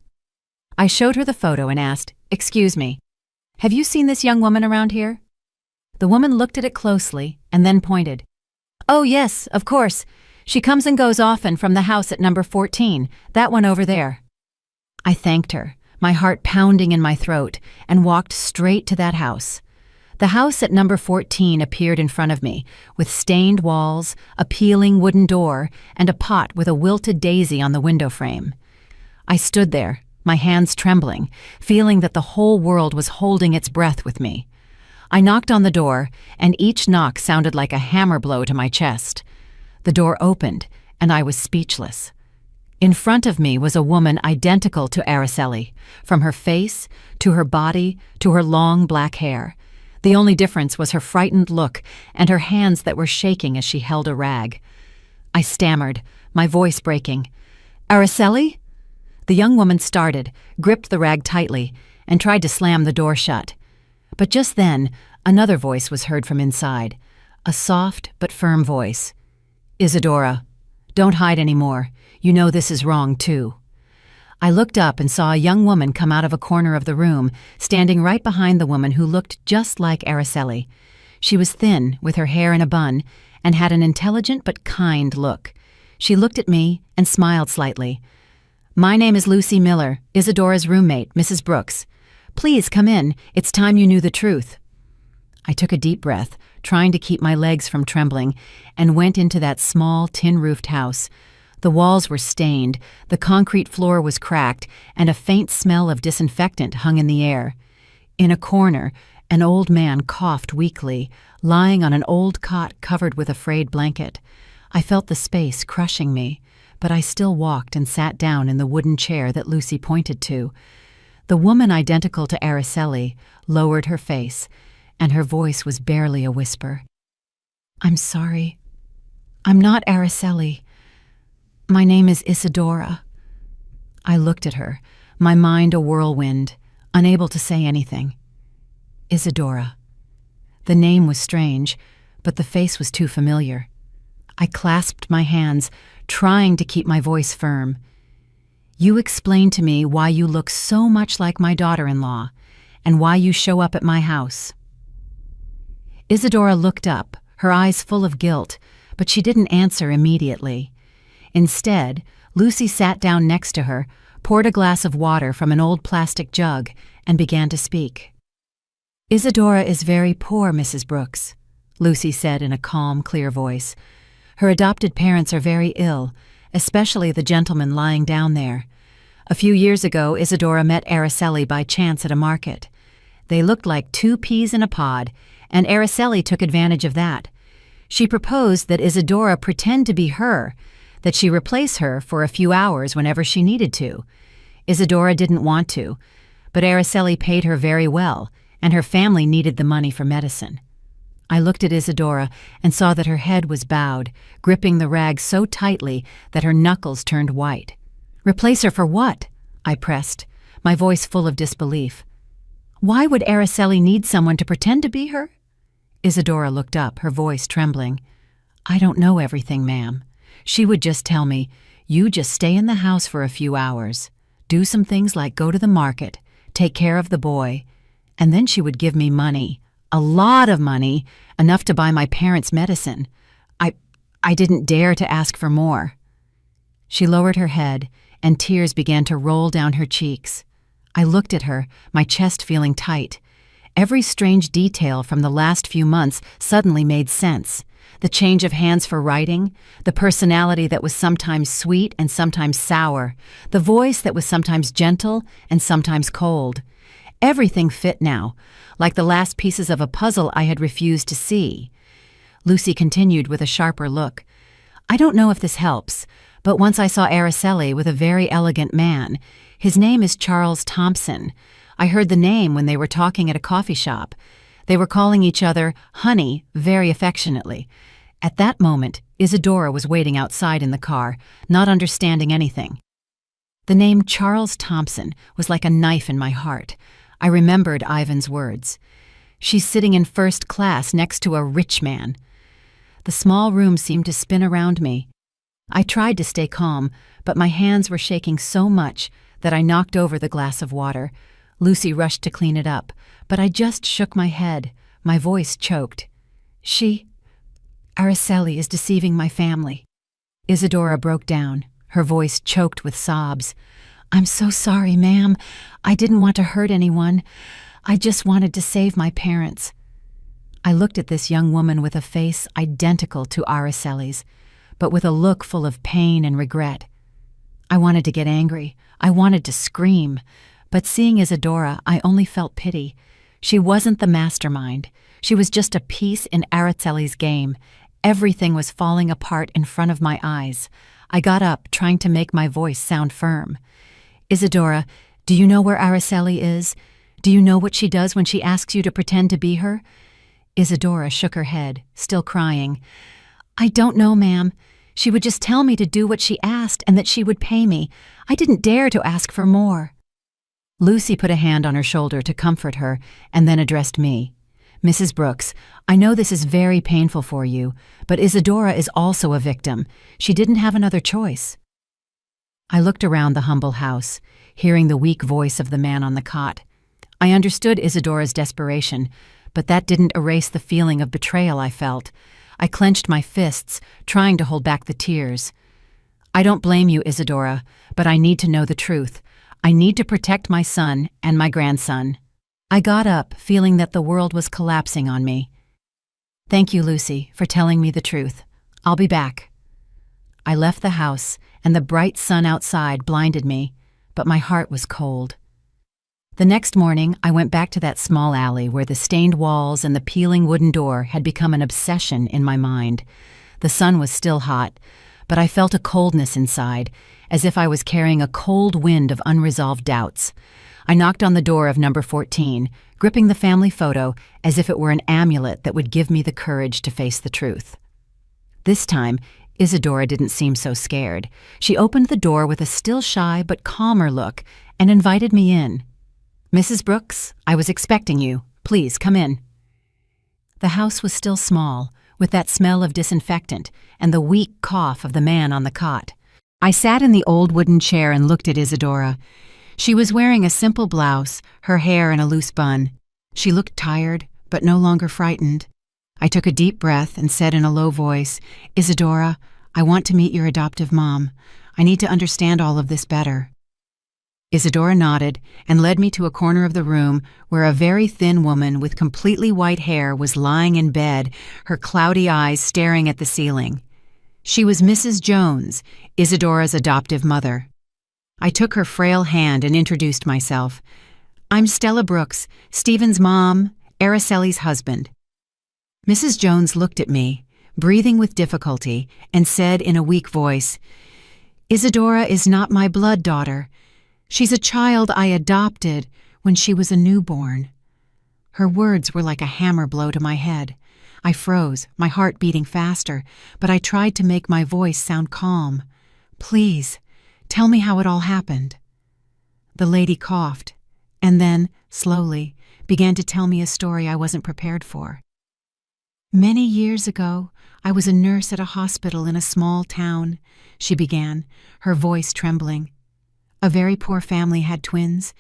A: I showed her the photo and asked, "Excuse me, have you seen this young woman around here?" The woman looked at it closely and then pointed. "Oh yes, of course. She comes and goes often from the house at number 14, that one over there." I thanked her, my heart pounding in my throat, and walked straight to that house. The house at number 14 appeared in front of me, with stained walls, a peeling wooden door, and a pot with a wilted daisy on the window frame. I stood there, my hands trembling, feeling that the whole world was holding its breath with me. I knocked on the door, and each knock sounded like a hammer blow to my chest. The door opened, and I was speechless. In front of me was a woman identical to Araceli, from her face, to her body, to her long black hair. The only difference was her frightened look and her hands that were shaking as she held a rag. I stammered, my voice breaking. "Araceli?" The young woman started, gripped the rag tightly, and tried to slam the door shut. But just then, another voice was heard from inside, a soft but firm voice. "Isadora, don't hide anymore. You know this is wrong, too." I looked up and saw a young woman come out of a corner of the room, standing right behind the woman who looked just like Araceli. She was thin, with her hair in a bun, and had an intelligent but kind look. She looked at me and smiled slightly. "My name is Lucy Miller, Isadora's roommate, Mrs. Brooks. Please come in. It's time you knew the truth." I took a deep breath, trying to keep my legs from trembling, and went into that small, tin-roofed house. The walls were stained, the concrete floor was cracked, and a faint smell of disinfectant hung in the air. In a corner, an old man coughed weakly, lying on an old cot covered with a frayed blanket. I felt the space crushing me, but I still walked and sat down in the wooden chair that Lucy pointed to. The woman identical to Araceli lowered her face, and her voice was barely a whisper. "I'm sorry. I'm not Araceli. My name is Isadora." I looked at her, my mind a whirlwind, unable to say anything. Isadora. The name was strange, but the face was too familiar. I clasped my hands, trying to keep my voice firm. "You explain to me why you look so much like my daughter-in-law, and why you show up at my house." Isadora looked up, her eyes full of guilt, but she didn't answer immediately. Instead, Lucy sat down next to her, poured a glass of water from an old plastic jug, and began to speak. "Isadora is very poor, Mrs. Brooks," Lucy said in a calm, clear voice. "Her adopted parents are very ill, especially the gentleman lying down there. A few years ago, Isadora met Araceli by chance at a market. They looked like two peas in a pod, and Araceli took advantage of that. She proposed that Isadora pretend to be her, that she replace her for a few hours whenever she needed to. Isadora didn't want to, but Araceli paid her very well, and her family needed the money for medicine." I looked at Isadora and saw that her head was bowed, gripping the rag so tightly that her knuckles turned white. "Replace her for what?" I pressed, my voice full of disbelief. "Why would Araceli need someone to pretend to be her?" Isadora looked up, her voice trembling. "I don't know everything, ma'am. She would just tell me, 'You just stay in the house for a few hours. Do some things like go to the market, take care of the boy,' and then she would give me money. A lot of money, enough to buy my parents' medicine. I didn't dare to ask for more." She lowered her head, and tears began to roll down her cheeks. I looked at her, my chest feeling tight. Every strange detail from the last few months suddenly made sense. The change of hands for writing, the personality that was sometimes sweet and sometimes sour, the voice that was sometimes gentle and sometimes cold. Everything fit now, like the last pieces of a puzzle I had refused to see. Lucy continued with a sharper look. "I don't know if this helps, but once I saw Araceli with a very elegant man. His name is Charles Thompson. I heard the name when they were talking at a coffee shop. They were calling each other honey very affectionately. At that moment, Isadora was waiting outside in the car, not understanding anything. The name Charles Thompson was like a knife in my heart. I remembered Ivan's words. She's sitting in first class next to a rich man. The small room seemed to spin around me. I tried to stay calm, but my hands were shaking so much that I knocked over the glass of water. Lucy rushed to clean it up, but I just shook my head. My voice choked. Araceli is deceiving my family." Isadora broke down, her voice choked with sobs. "I'm so sorry, ma'am. I didn't want to hurt anyone. I just wanted to save my parents." I looked at this young woman with a face identical to Araceli's, but with a look full of pain and regret. I wanted to get angry. I wanted to scream. But seeing Isadora, I only felt pity. She wasn't the mastermind. She was just a piece in Araceli's game. Everything was falling apart in front of my eyes. I got up, trying to make my voice sound firm. "Isadora, do you know where Araceli is? Do you know what she does when she asks you to pretend to be her?" Isadora shook her head, still crying. "I don't know, ma'am. She would just tell me to do what she asked and that she would pay me. I didn't dare to ask for more." Lucy put a hand on her shoulder to comfort her and then addressed me. Mrs. Brooks, I know this is very painful for you, but Isadora is also a victim. She didn't have another choice. I looked around the humble house, hearing the weak voice of the man on the cot. I understood Isadora's desperation, but that didn't erase the feeling of betrayal I felt. I clenched my fists, trying to hold back the tears. I don't blame you, Isadora, but I need to know the truth. I need to protect my son and my grandson. I got up, feeling that the world was collapsing on me. Thank you, Lucy, for telling me the truth. I'll be back. I left the house, and the bright sun outside blinded me, but my heart was cold. The next morning, I went back to that small alley where the stained walls and the peeling wooden door had become an obsession in my mind. The sun was still hot, but I felt a coldness inside, as if I was carrying a cold wind of unresolved doubts. I knocked on the door of number 14, gripping the family photo as if it were an amulet that would give me the courage to face the truth. This time, Isadora didn't seem so scared. She opened the door with a still shy but calmer look and invited me in. Mrs. Brooks, I was expecting you. Please, come in. The house was still small, with that smell of disinfectant and the weak cough of the man on the cot. I sat in the old wooden chair and looked at Isadora. She was wearing a simple blouse, her hair in a loose bun. She looked tired, but no longer frightened. I took a deep breath and said in a low voice, Isadora, I want to meet your adoptive mom. I need to understand all of this better. Isadora nodded and led me to a corner of the room where a very thin woman with completely white hair was lying in bed, her cloudy eyes staring at the ceiling. She was Mrs. Jones, Isadora's adoptive mother. I took her frail hand and introduced myself. I'm Stella Brooks, Stephen's mom, Araceli's husband. Mrs. Jones looked at me, breathing with difficulty, and said in a weak voice, Isadora is not my blood daughter. She's a child I adopted when she was a newborn. Her words were like a hammer blow to my head. I froze, my heart beating faster, but I tried to make my voice sound calm. Please, tell me how it all happened. The lady coughed, and then, slowly, began to tell me a story I wasn't prepared for. Many years ago, I was a nurse at a hospital in a small town, she began, her voice trembling. A very poor family had twins.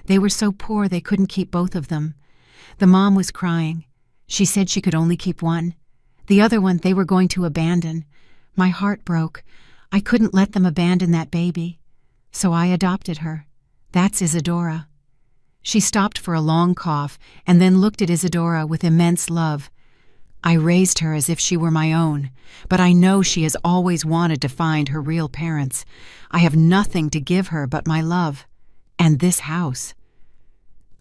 A: They were so poor they couldn't keep both of them. The mom was crying. She said she could only keep one. The other one they were going to abandon. My heart broke. I couldn't let them abandon that baby. So I adopted her. That's Isadora. She stopped for a long cough and then looked at Isadora with immense love. I raised her as if she were my own, but I know she has always wanted to find her real parents. I have nothing to give her but my love, and this house.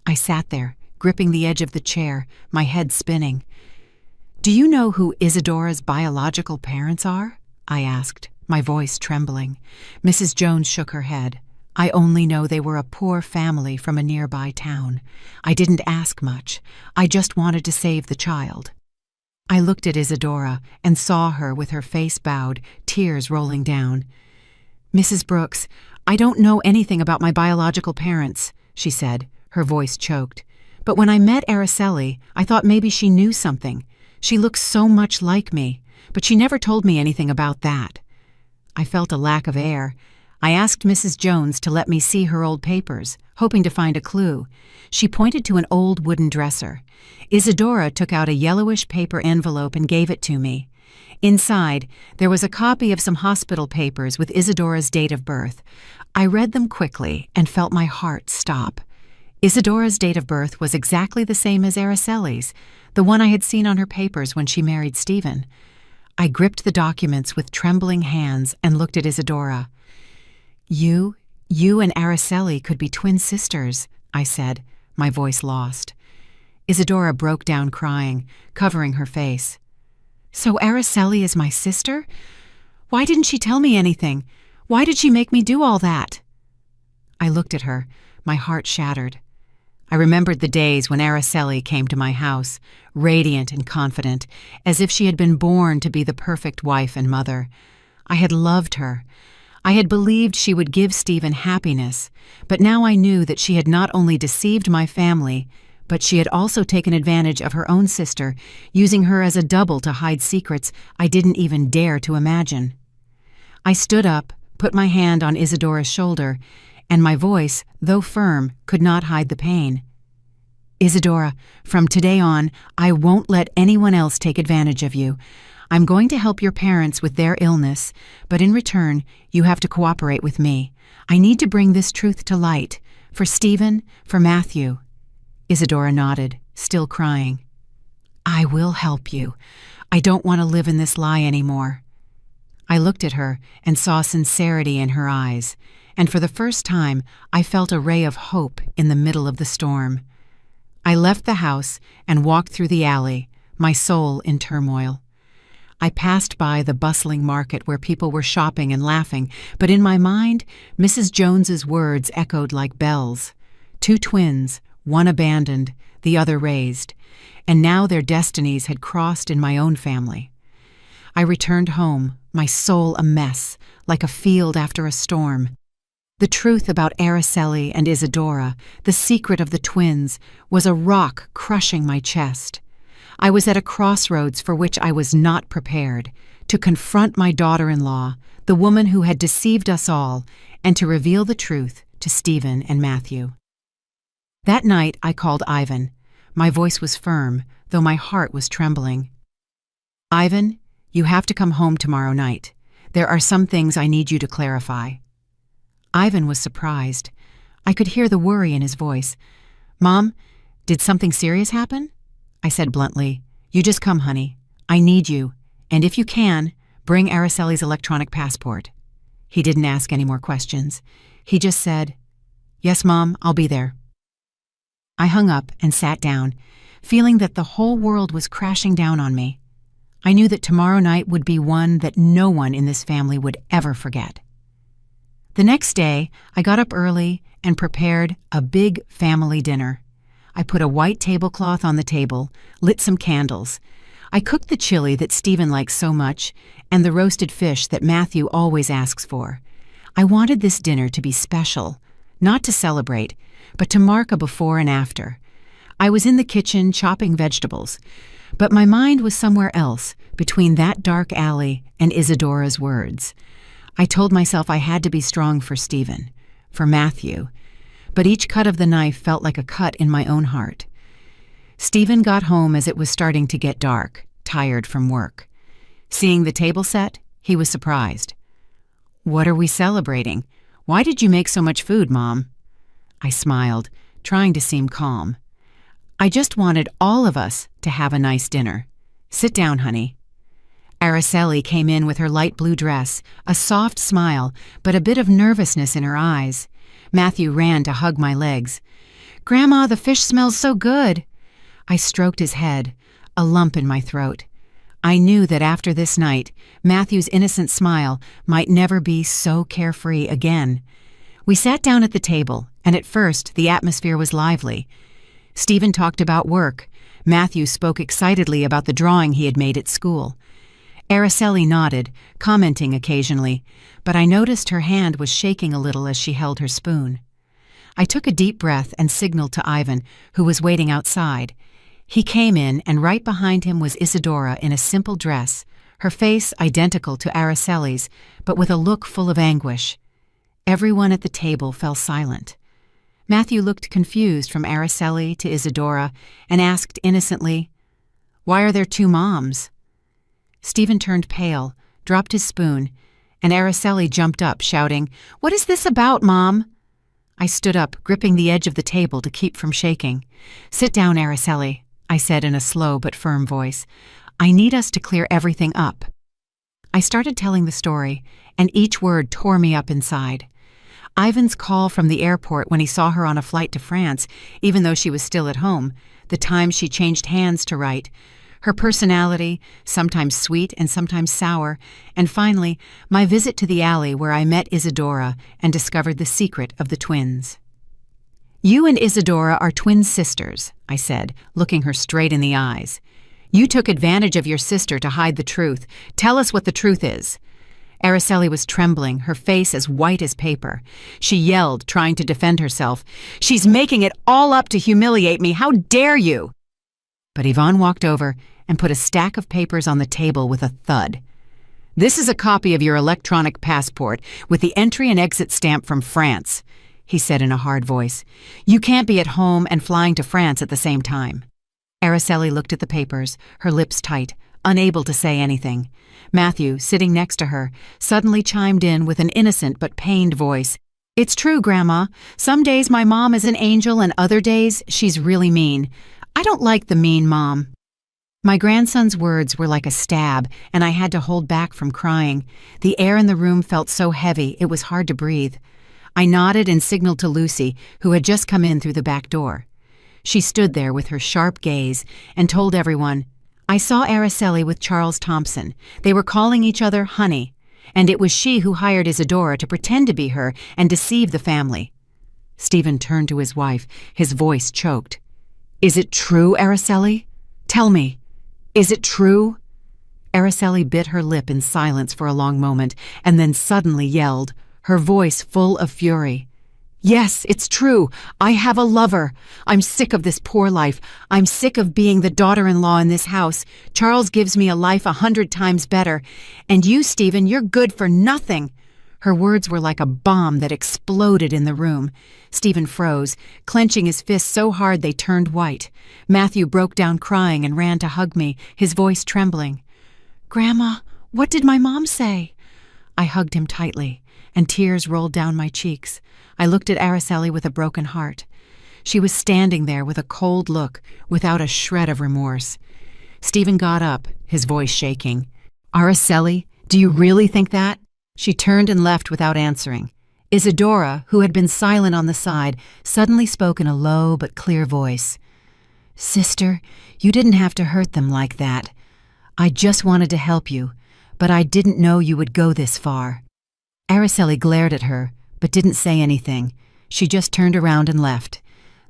A: I sat there, gripping the edge of the chair, my head spinning. Do you know who Isadora's biological parents are? I asked, my voice trembling. Mrs. Jones shook her head. I only know they were a poor family from a nearby town. I didn't ask much. I just wanted to save the child. I looked at Isadora and saw her with her face bowed, tears rolling down. Mrs. Brooks, I don't know anything about my biological parents, she said, her voice choked. But when I met Araceli, I thought maybe she knew something. She looks so much like me, but she never told me anything about that. I felt a lack of air. I asked Mrs. Jones to let me see her old papers, hoping to find a clue. She pointed to an old wooden dresser. Isadora took out a yellowish paper envelope and gave it to me. Inside, there was a copy of some hospital papers with Isadora's date of birth. I read them quickly and felt my heart stop. Isadora's date of birth was exactly the same as Araceli's, the one I had seen on her papers when she married Stephen. I gripped the documents with trembling hands and looked at Isadora. You and Araceli could be twin sisters, I said, my voice lost. Isadora broke down crying, covering her face. So Araceli is my sister? Why didn't she tell me anything? Why did she make me do all that? I looked at her, my heart shattered. I remembered the days when Araceli came to my house, radiant and confident, as if she had been born to be the perfect wife and mother. I had loved her. I had believed she would give Stephen happiness, but now I knew that she had not only deceived my family, but she had also taken advantage of her own sister, using her as a double to hide secrets I didn't even dare to imagine. I stood up, put my hand on Isadora's shoulder, and my voice, though firm, could not hide the pain. Isadora, from today on, I won't let anyone else take advantage of you. I'm going to help your parents with their illness, but in return, you have to cooperate with me. I need to bring this truth to light, for Stephen, for Matthew. Isadora nodded, still crying. I will help you. I don't want to live in this lie anymore. I looked at her and saw sincerity in her eyes, and for the first time, I felt a ray of hope in the middle of the storm. I left the house and walked through the alley, my soul in turmoil. I passed by the bustling market where people were shopping and laughing, but in my mind, Mrs. Jones's words echoed like bells. 2 twins, one abandoned, the other raised, and now their destinies had crossed in my own family. I returned home, my soul a mess, like a field after a storm. The truth about Araceli and Isadora, the secret of the twins, was a rock crushing my chest. I was at a crossroads for which I was not prepared, to confront my daughter-in-law, the woman who had deceived us all, and to reveal the truth to Stephen and Matthew. That night I called Ivan. My voice was firm, though my heart was trembling. Ivan, you have to come home tomorrow night. There are some things I need you to clarify. Ivan was surprised. I could hear the worry in his voice. Mom, did something serious happen? I said bluntly, you just come, honey. I need you, and if you can, bring Araceli's electronic passport. He didn't ask any more questions. He just said, yes, Mom, I'll be there. I hung up and sat down, feeling that the whole world was crashing down on me. I knew that tomorrow night would be one that no one in this family would ever forget. The next day, I got up early and prepared a big family dinner. I put a white tablecloth on the table, lit some candles. I cooked the chili that Stephen likes so much and the roasted fish that Matthew always asks for. I wanted this dinner to be special, not to celebrate, but to mark a before and after. I was in the kitchen chopping vegetables, but my mind was somewhere else, between that dark alley and Isadora's words. I told myself I had to be strong for Stephen, for Matthew, but each cut of the knife felt like a cut in my own heart. Stephen got home as it was starting to get dark, tired from work. Seeing the table set, he was surprised. What are we celebrating? Why did you make so much food, Mom? I smiled, trying to seem calm. I just wanted all of us to have a nice dinner. Sit down, honey. Araceli came in with her light blue dress, a soft smile, but a bit of nervousness in her eyes. Matthew ran to hug my legs. Grandma, the fish smells so good. I stroked his head, a lump in my throat. I knew that after this night, Matthew's innocent smile might never be so carefree again. We sat down at the table, and at first the atmosphere was lively. Stephen talked about work. Matthew spoke excitedly about the drawing he had made at school. Araceli nodded, commenting occasionally, but I noticed her hand was shaking a little as she held her spoon. I took a deep breath and signaled to Ivan, who was waiting outside. He came in, and right behind him was Isadora in a simple dress, her face identical to Araceli's, but with a look full of anguish. Everyone at the table fell silent. Matthew looked confused from Araceli to Isadora and asked innocently, "Why are there 2 moms?" Stephen turned pale, dropped his spoon, and Araceli jumped up, shouting, "What is this about, Mom?" I stood up, gripping the edge of the table to keep from shaking. "Sit down, Araceli," I said in a slow but firm voice. "I need us to clear everything up." I started telling the story, and each word tore me up inside. Ivan's call from the airport when he saw her on a flight to France, even though she was still at home, the time she changed hands to write, her personality, sometimes sweet and sometimes sour, and finally, my visit to the alley where I met Isadora and discovered the secret of the twins. "You and Isadora are twin sisters," I said, looking her straight in the eyes. "You took advantage of your sister to hide the truth. Tell us what the truth is." Araceli was trembling, her face as white as paper. She yelled, trying to defend herself. "She's making it all up to humiliate me. How dare you?" But Yvonne walked over and put a stack of papers on the table with a thud. "This is a copy of your electronic passport with the entry and exit stamp from France," he said in a hard voice. "You can't be at home and flying to France at the same time." Araceli looked at the papers, her lips tight, unable to say anything. Matthew, sitting next to her, suddenly chimed in with an innocent but pained voice. "It's true, Grandma. Some days my mom is an angel and other days she's really mean. I don't like the mean mom." My grandson's words were like a stab, and I had to hold back from crying. The air in the room felt so heavy it was hard to breathe. I nodded and signaled to Lucy, who had just come in through the back door. She stood there with her sharp gaze and told everyone, "I saw Araceli with Charles Thompson. They were calling each other honey, and it was she who hired Isadora to pretend to be her and deceive the family." Stephen turned to his wife, his voice choked. "Is it true, Araceli? Tell me, is it true?" Araceli bit her lip in silence for a long moment and then suddenly yelled, her voice full of fury. "Yes, it's true. I have a lover. I'm sick of this poor life. I'm sick of being the daughter-in-law in this house. Charles gives me a life 100 times better. And you, Stephen, you're good for nothing." Her words were like a bomb that exploded in the room. Stephen froze, clenching his fists so hard they turned white. Matthew broke down crying and ran to hug me, his voice trembling. "Grandma, what did my mom say?" I hugged him tightly, and tears rolled down my cheeks. I looked at Araceli with a broken heart. She was standing there with a cold look, without a shred of remorse. Stephen got up, his voice shaking. "Araceli, do you really think that?" She turned and left without answering. Isadora, who had been silent on the side, suddenly spoke in a low but clear voice. "Sister, you didn't have to hurt them like that. I just wanted to help you, but I didn't know you would go this far." Araceli glared at her, but didn't say anything. She just turned around and left.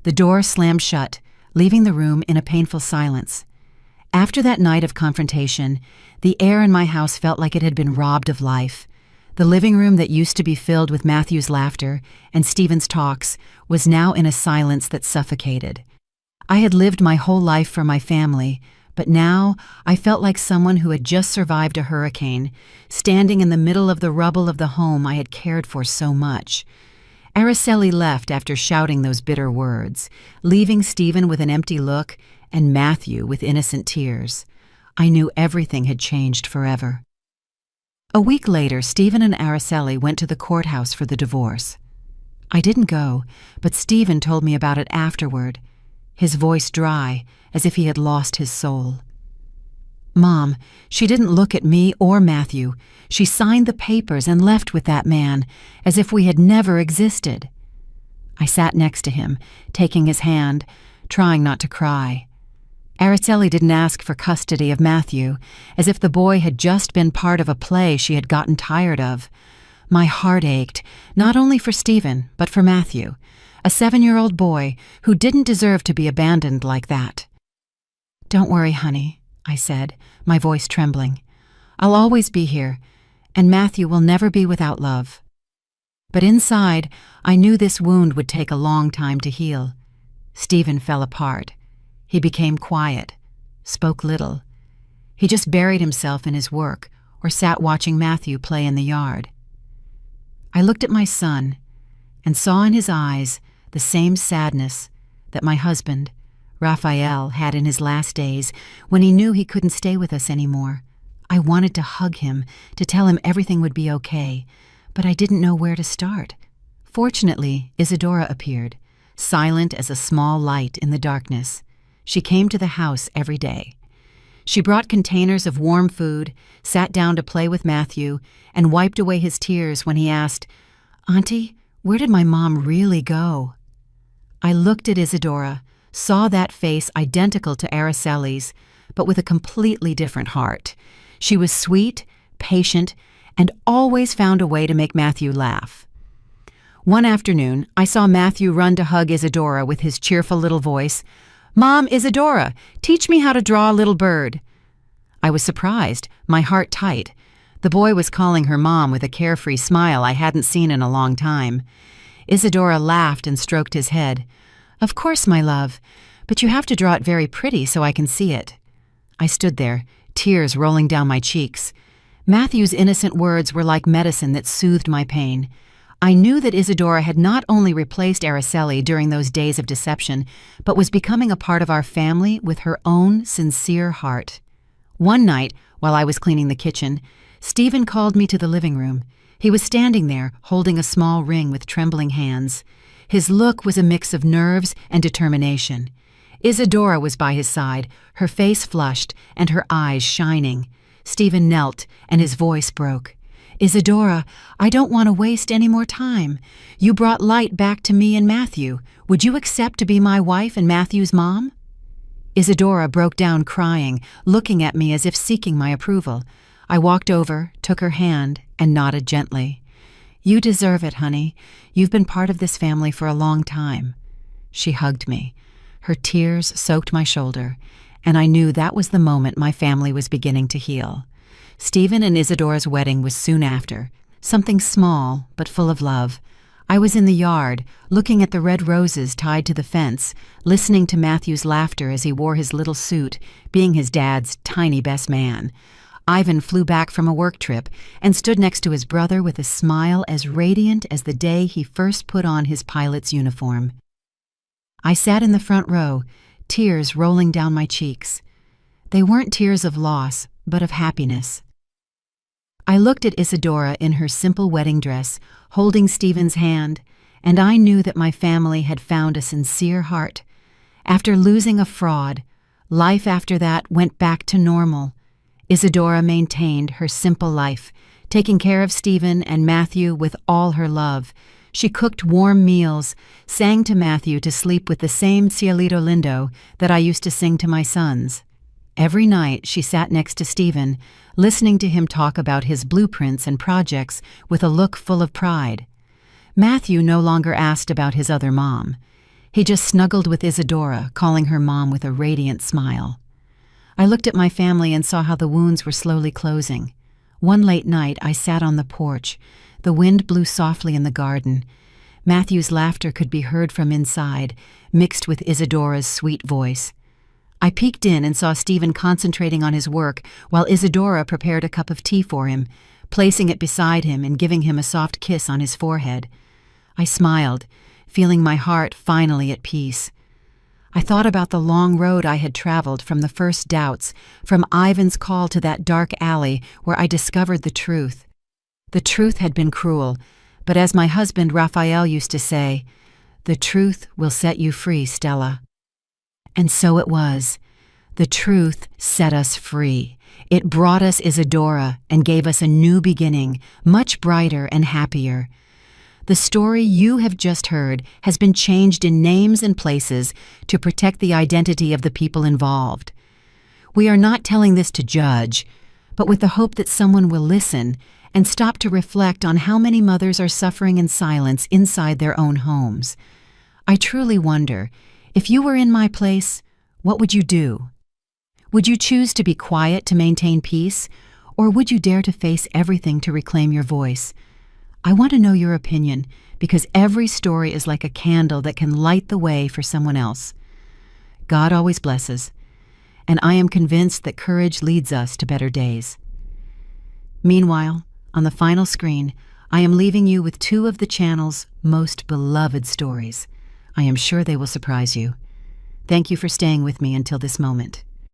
A: The door slammed shut, leaving the room in a painful silence. After that night of confrontation, the air in my house felt like it had been robbed of life. The living room that used to be filled with Matthew's laughter and Stephen's talks was now in a silence that suffocated. I had lived my whole life for my family, but now I felt like someone who had just survived a hurricane, standing in the middle of the rubble of the home I had cared for so much. Araceli left after shouting those bitter words, leaving Stephen with an empty look and Matthew with innocent tears. I knew everything had changed forever. A week later, Stephen and Araceli went to the courthouse for the divorce. I didn't go, but Stephen told me about it afterward, his voice dry, as if he had lost his soul. "Mom, she didn't look at me or Matthew. She signed the papers and left with that man, as if we had never existed." I sat next to him, taking his hand, trying not to cry. Araceli didn't ask for custody of Matthew, as if the boy had just been part of a play she had gotten tired of. My heart ached, not only for Stephen, but for Matthew, a 7-year-old boy who didn't deserve to be abandoned like that. "Don't worry, honey," I said, my voice trembling. "I'll always be here, and Matthew will never be without love." But inside, I knew this wound would take a long time to heal. Stephen fell apart. He became quiet, spoke little. He just buried himself in his work or sat watching Matthew play in the yard. I looked at my son and saw in his eyes the same sadness that my husband, Raphael, had in his last days when he knew he couldn't stay with us anymore. I wanted to hug him, to tell him everything would be okay, but I didn't know where to start. Fortunately, Isadora appeared, silent as a small light in the darkness. She came to the house every day. She brought containers of warm food, sat down to play with Matthew, and wiped away his tears when he asked, "Auntie, where did my mom really go?" I looked at Isadora, saw that face identical to Araceli's, but with a completely different heart. She was sweet, patient, and always found a way to make Matthew laugh. One afternoon, I saw Matthew run to hug Isadora with his cheerful little voice. "Mom, Isadora, teach me how to draw a little bird." I was surprised, my heart tight. The boy was calling her mom with a carefree smile I hadn't seen in a long time. Isadora laughed and stroked his head. "Of course, my love, but you have to draw it very pretty so I can see it." I stood there, tears rolling down my cheeks. Matthew's innocent words were like medicine that soothed my pain. I knew that Isadora had not only replaced Araceli during those days of deception, but was becoming a part of our family with her own sincere heart. One night, while I was cleaning the kitchen, Stephen called me to the living room. He was standing there, holding a small ring with trembling hands. His look was a mix of nerves and determination. Isadora was by his side, her face flushed and her eyes shining. Stephen knelt, and his voice broke. "Isadora, I don't want to waste any more time. You brought light back to me and Matthew. Would you accept to be my wife and Matthew's mom?" Isadora broke down crying, looking at me as if seeking my approval. I walked over, took her hand, and nodded gently. "You deserve it, honey. You've been part of this family for a long time." She hugged me. Her tears soaked my shoulder, and I knew that was the moment my family was beginning to heal. Stephen and Isadora's wedding was soon after, something small but full of love. I was in the yard, looking at the red roses tied to the fence, listening to Matthew's laughter as he wore his little suit, being his dad's tiny best man. Ivan flew back from a work trip and stood next to his brother with a smile as radiant as the day he first put on his pilot's uniform. I sat in the front row, tears rolling down my cheeks. They weren't tears of loss, but of happiness. I looked at Isadora in her simple wedding dress, holding Stephen's hand, and I knew that my family had found a sincere heart. After losing a fraud, life after that went back to normal. Isadora maintained her simple life, taking care of Stephen and Matthew with all her love. She cooked warm meals, sang to Matthew to sleep with the same Cielito Lindo that I used to sing to my sons. Every night she sat next to Stephen, listening to him talk about his blueprints and projects with a look full of pride. Matthew no longer asked about his other mom. He just snuggled with Isadora, calling her mom with a radiant smile. I looked at my family and saw how the wounds were slowly closing. One late night I sat on the porch. The wind blew softly in the garden. Matthew's laughter could be heard from inside, mixed with Isadora's sweet voice. I peeked in and saw Stephen concentrating on his work while Isadora prepared a cup of tea for him, placing it beside him and giving him a soft kiss on his forehead. I smiled, feeling my heart finally at peace. I thought about the long road I had traveled from the first doubts, from Ivan's call to that dark alley where I discovered the truth. The truth had been cruel, but as my husband Raphael used to say, "The truth will set you free, Stella." And so it was. The truth set us free. It brought us Isadora and gave us a new beginning, much brighter and happier. The story you have just heard has been changed in names and places to protect the identity of the people involved. We are not telling this to judge, but with the hope that someone will listen and stop to reflect on how many mothers are suffering in silence inside their own homes. I truly wonder, if you were in my place, what would you do? Would you choose to be quiet to maintain peace, or would you dare to face everything to reclaim your voice? I want to know your opinion, because every story is like a candle that can light the way for someone else. God always blesses, and I am convinced that courage leads us to better days. Meanwhile, on the final screen, I am leaving you with two of the channel's most beloved stories. I am sure they will surprise you. Thank you for staying with me until this moment.